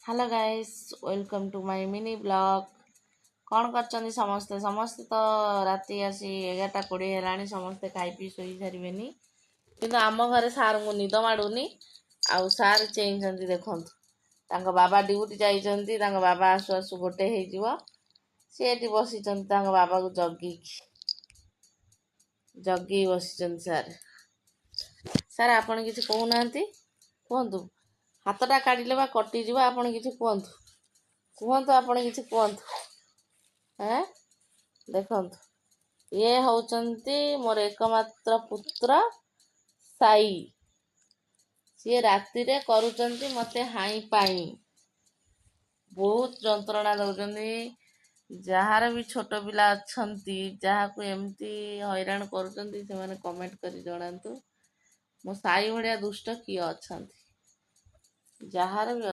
Hello guys, welcome to my mini blog. कौन कर समस्ते समस्ते तो राति आसी 11:20 है समस्ते खाई पी शोई सारे कि आम घरे सार को निद माड़ूनी आउ सार चेई देखु बाबा ड्यूटी जाइंट बाबा आसु आसु गोटे हो सी बसी बाबा को जगी बसी सार सार आपण किसी कहूना कहतु हाथटा काटिले बा कटिज आपण किसी कहतु कहतु आपण किसी कहतु हाँ देखु ये होचंती मोर एकमात्र पुत्र साई सी राति रे करूचंती मते हाई पाई बहुत जंत्रणा दौरान जार भी छोट पिला अच्छी जहाँ को एमती हैरान करुँच से कमेंट कर जनातु मो साई भाया दुष्ट किए अच्छा जार भी